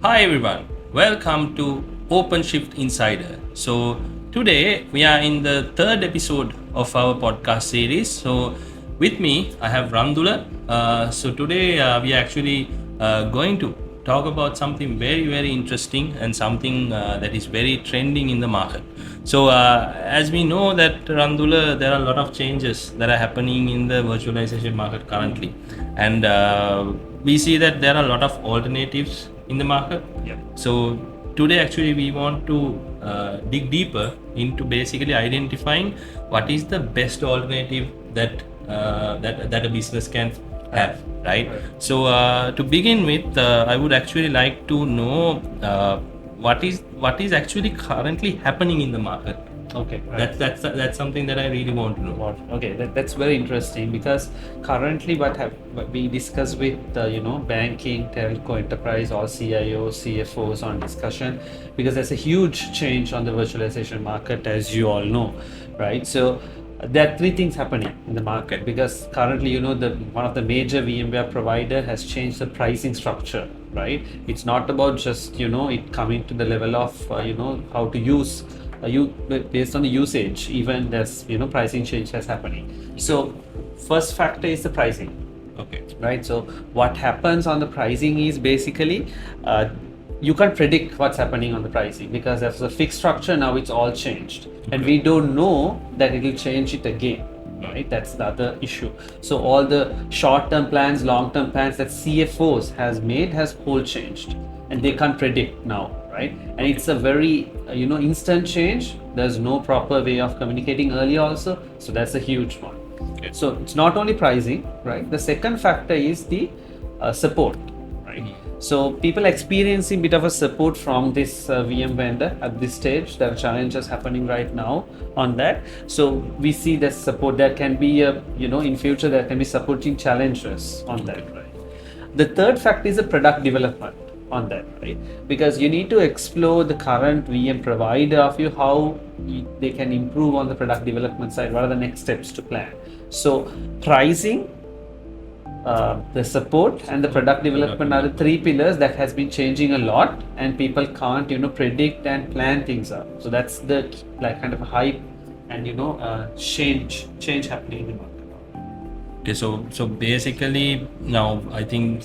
Hi everyone, welcome to OpenShift Insider. So today we are in the third episode of our podcast series. So with me I have Ramdula. So today we are actually going to talk about something very interesting and something that is very trending in the market. So as we know that Ramdula, there are a lot of changes that are happening in the virtualization market currently, and we see that there are a lot of alternatives in the market. Yeah. So today actually we want to dig deeper into basically identifying what is the best alternative that a business can have, right? So to begin with, I would actually like to know what is actually currently happening in the market. Okay, right. That's something that I really want to know. Okay, that's very interesting because currently what we discuss with banking, telco, enterprise, all CIOs, CFOs on discussion, because there's a huge change on the virtualization market, as you all know, right? So there are three things happening in the market because currently the one of the major VMware provider has changed the pricing structure, right? It's not about just it coming to the level of how to use you based on the usage. Even there's pricing change has happening. So first factor is the pricing. Okay. Right. So what happens on the pricing is basically you can't predict what's happening on the pricing because there's a fixed structure. Now it's all changed, and we don't know that it will change it again. Right, that's the other issue. So all the short-term plans, long-term plans that CFOs has whole changed, and they can't predict now, right? And it's a very instant change. There's no proper way of communicating early also, so that's a huge one. Okay. So it's not only pricing, right? The second factor is the support, right? So people experiencing bit of a support from this VM vendor at this stage. There are challenges happening right now on that. So we see that support. There can be in future there can be supporting challenges on that, right? The third factor is the product development on that, right? Because you need to explore the current VM provider of you, how they can improve on the product development side. What are the next steps to plan? So pricing, the support and the product development are the three pillars that has been changing a lot, and people can't predict and plan things up. So that's the kind of a hype and change happening in the market. Okay, so basically now I think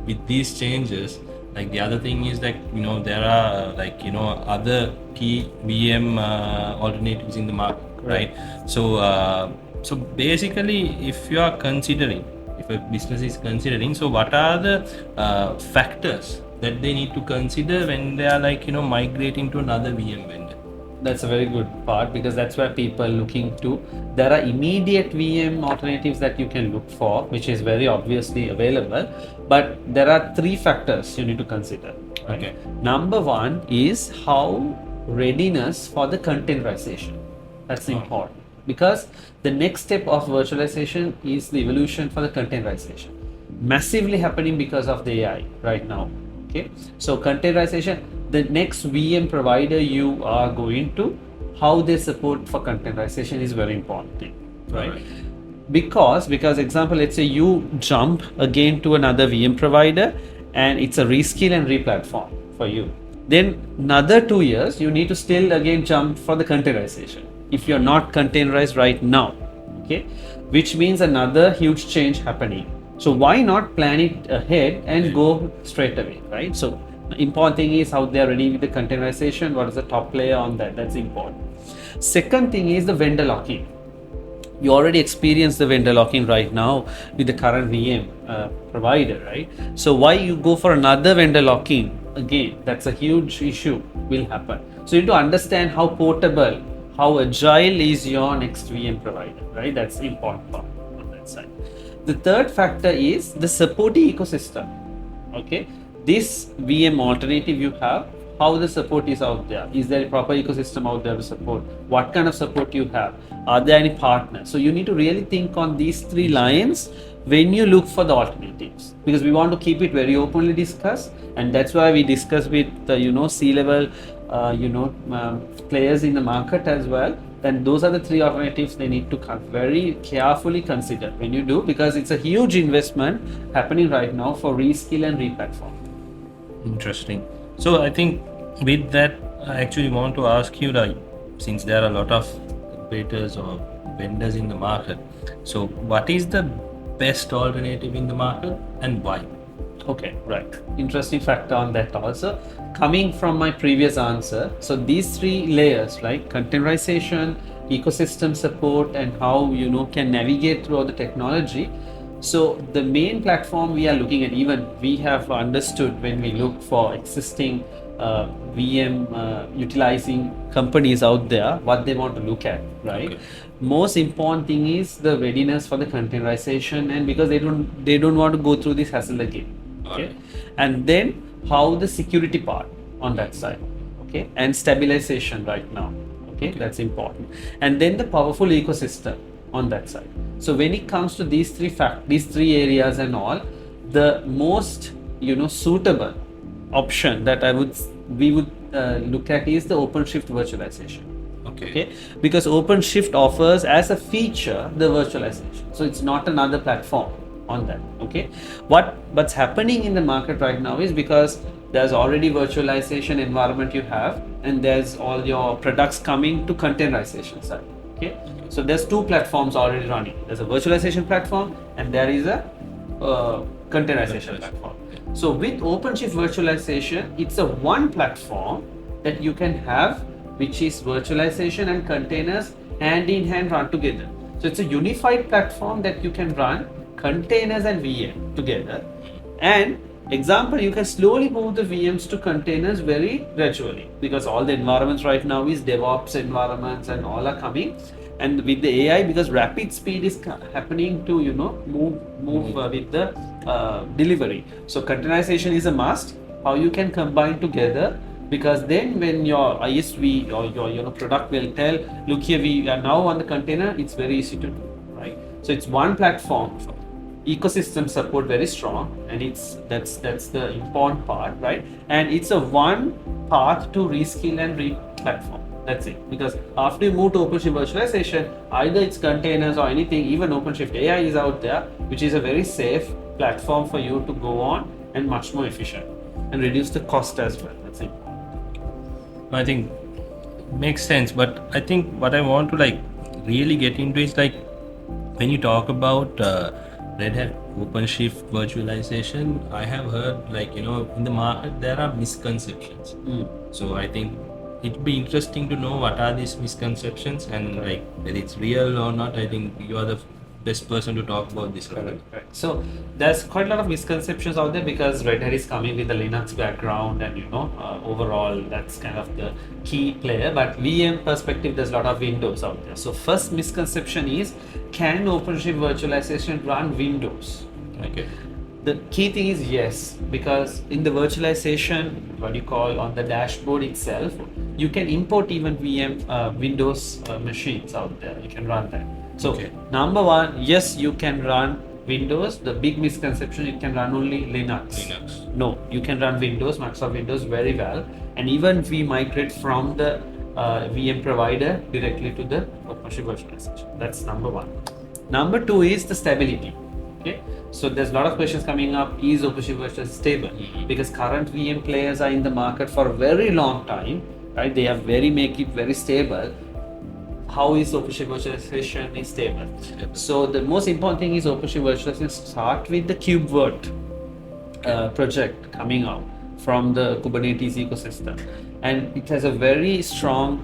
with these changes, like the other thing is there are other key VM alternatives in the market, right? So basically, if a business is considering, so what are the factors that they need to consider when they are migrating to another VM vendor? That's a very good part because that's where people are looking to. There are immediate VM alternatives that you can look for, which is very obviously available, but there are three factors you need to consider. Right? Okay. Number one is how readiness for the containerization. That's important because the next step of virtualization is the evolution for the containerization. Massively happening because of the AI right now. Okay, so containerization, the next VM provider you are going to, how they support for containerization is very important thing, right? Because example, let's say you jump again to another VM provider and it's a reskill and replatform for you. Then another 2 years you need to still again jump for the containerization if you're not containerized right now, okay, which means another huge change happening. So why not plan it ahead and go straight away, right? So the important thing is how they are ready with the containerization. What is the top layer on that? That's important. Second thing is the vendor lock-in. You already experienced the vendor lock-in right now with the current VM provider, right? So why you go for another vendor lock-in again? That's a huge issue will happen. So you need to understand how portable, how agile is your next VM provider, right? That's the important part on that side. The third factor is the supporting ecosystem. Okay, this VM alternative you have, how the support is out there. Is there a proper ecosystem out there to support? What kind of support you have? Are there any partners? So you need to really think on these three lines when you look for the alternatives, because we want to keep it very openly discussed, and that's why we discuss with C-level players in the market as well. Then those are the three alternatives they need to very carefully consider when you do, because it's a huge investment happening right now for reskill and replatform. Interesting. So I think with that, I actually want to ask you, like, since there are a lot of competitors or vendors in the market, so what is the best alternative in the market and why? Okay, right. Interesting factor on that also. Coming from my previous answer, so these three layers, right? Containerization, ecosystem support, and how can navigate through all the technology. So the main platform we are looking at, even we have understood when we look for existing VM utilizing companies out there, what they want to look at, right? Okay. Most important thing is the readiness for the containerization, and because they don't want to go through this hassle again. Okay, and then how the security part on that side, okay, and stabilization right now, okay, that's important, and then the powerful ecosystem on that side. So when it comes to these three areas and all, the most suitable option that we would look at is the OpenShift virtualization. Okay, because OpenShift offers as a feature the virtualization, so it's not another platform on that. Okay, what's happening in the market right now is because there's already virtualization environment you have, and there's all your products coming to containerization side. Okay, so there's two platforms already running. There's a virtualization platform and there is a containerization platform. So with OpenShift virtualization, it's a one platform that you can have, which is virtualization and containers hand in hand run together. So it's a unified platform that you can run containers and VM together. And example, you can slowly move the VMs to containers very gradually, because all the environments right now is DevOps environments and all are coming. And with the AI, because rapid speed is happening to move with the delivery. So containerization is a must. How you can combine together, because then when your ISV or your product will tell, look here, we are now on the container, it's very easy to do, right? So it's one platform, ecosystem support very strong, and that's the important part, right? And it's a one path to reskill and re-platform. That's it. Because after you move to OpenShift virtualization, either it's containers or anything, even OpenShift AI is out there, which is a very safe platform for you to go on and much more efficient and reduce the cost as well. That's it. I think makes sense, but I think what I want to really get into is when you talk about Red Hat OpenShift virtualization, I have heard in the market there are misconceptions. So I think it'd be interesting to know what are these misconceptions and whether it's real or not. I think you are the best person to talk about this. Right. So there's quite a lot of misconceptions out there, because Red Hat is coming with a Linux background, and overall that's kind of the key player. But VM perspective, there's a lot of Windows out there. So first misconception is, can OpenShift virtualization run Windows? Okay. The key thing is yes, because in the virtualization, what you call on the dashboard itself, you can import even VM Windows machines out there. You can run that. So number one, yes, you can run Windows. The big misconception, it can run only Linux. No, you can run Windows, Microsoft Windows very well. And even we migrate from the VM provider directly to the OpenShift virtualization. That's number one. Number two is the stability. Okay, so there's a lot of questions coming up. Is OpenShift virtualization stable? Because current VM players are in the market for a very long time, right? They have make it very stable. How is OpenShift virtualization is stable? So the most important thing is OpenShift virtualization start with the KubeVirt project coming out from the Kubernetes ecosystem, and it has a very strong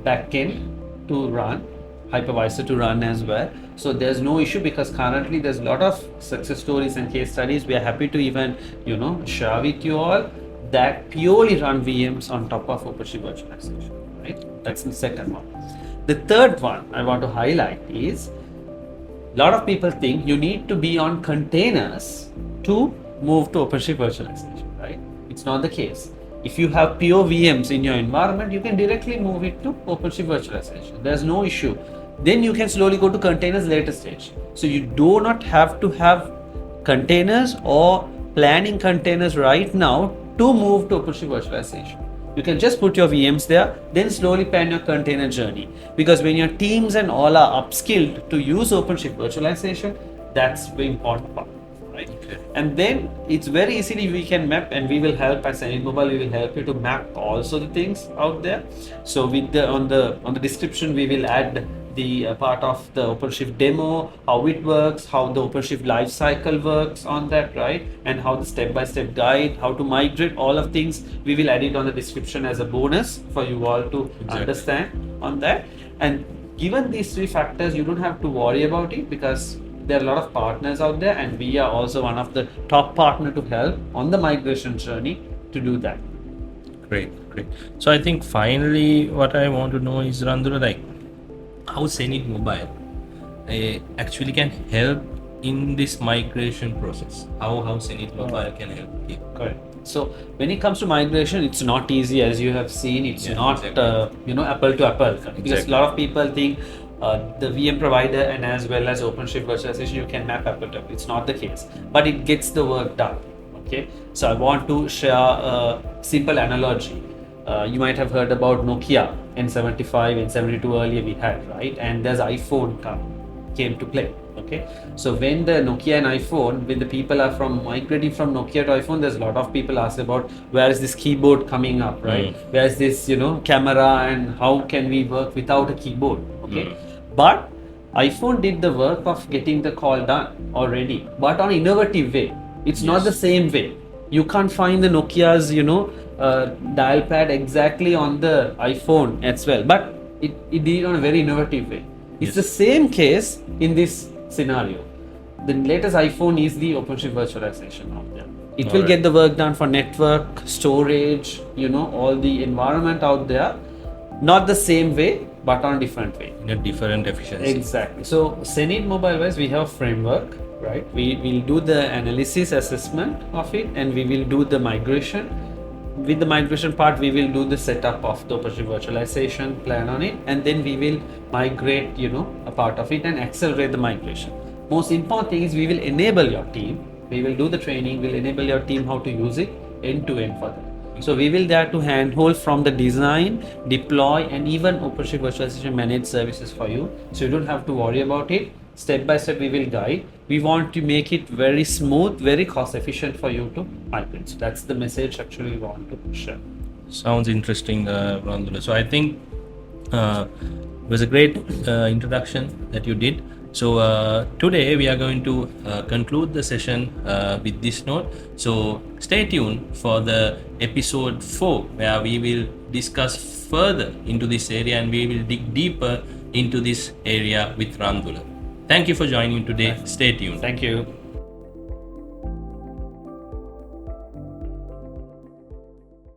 backend to run, hypervisor to run as well. So there's no issue, because currently there's a lot of success stories and case studies. We are happy to even share with you all that purely run VMs on top of OpenShift virtualization, right? That's the second one. The third one I want to highlight is, a lot of people think you need to be on containers to move to OpenShift virtualization, right? It's not the case. If you have pure VMs in your environment, you can directly move it to OpenShift virtualization. There's no issue. Then you can slowly go to containers later stage. So you do not have to have containers or planning containers right now to move to OpenShift virtualization. You can just put your VMs there, then slowly plan your container journey. Because when your teams and all are upskilled to use OpenShift virtualization, that's the important part, right? Okay. And then it's very easily we can map, and we will help as an mobile. We will help you to map also the things out there. So with the on the description we will add the part of the OpenShift demo, how it works, how the OpenShift life cycle works on that, right? And how the step-by-step guide, how to migrate, all of things we will add it on the description as a bonus for you all to understand on that. And given these three factors, you don't have to worry about it, because there are a lot of partners out there, and we are also one of the top partner to help on the migration journey to do that. Great. So I think finally what I want to know is, Randula, like how Zenit Mobile actually can help in this migration process. How Zenit Mobile can help here. Correct. So when it comes to migration, it's not easy, as you have seen. It's not apple to apple, because a lot of people think the VM provider and as well as OpenShift virtualization, you can map apple to apple. It's not the case, but it gets the work done. Okay, so I want to share a simple analogy. You might have heard about Nokia N75 and N72 earlier we had, right? And there's iPhone came to play. Okay, so when the Nokia and iPhone, when the people are migrating from Nokia to iPhone, there's a lot of people ask about where is this keyboard coming up, right? Where is this camera, and how can we work without a keyboard? Okay, but iPhone did the work of getting the call done already, but on innovative way. It's not the same way. You can't find the Nokia's dial pad exactly on the iPhone as well, but it did it on a very innovative way. It's the same case in this scenario. The latest iPhone is the OpenShift virtualization out there. It will get the work done for network, storage, all the environment out there. Not the same way, but on a different way. In a different efficiency. Exactly. So Zenit Mobile wise, we have a framework, right? We will do the analysis assessment of it, and we will do the migration. With the migration part, we will do the setup of the OpenShift virtualization plan on it, and then we will migrate, a part of it and accelerate the migration. Most important thing is we will enable your team. We will do the training. We'll enable your team how to use it end to end for them. So we will there to handhold from the design, deploy, and even OpenShift virtualization managed services for you. So you don't have to worry about it. Step by step we will guide. We want to make it very smooth, very cost efficient for you to migrate. So that's the message actually we want to share. Sounds interesting, Randula. So I think it was a great introduction that you did. So today we are going to conclude the session with this note. So stay tuned for the episode 4, where we will discuss further into this area, and we will dig deeper into this area with Randula. Thank you for joining today. Stay tuned. Thank you.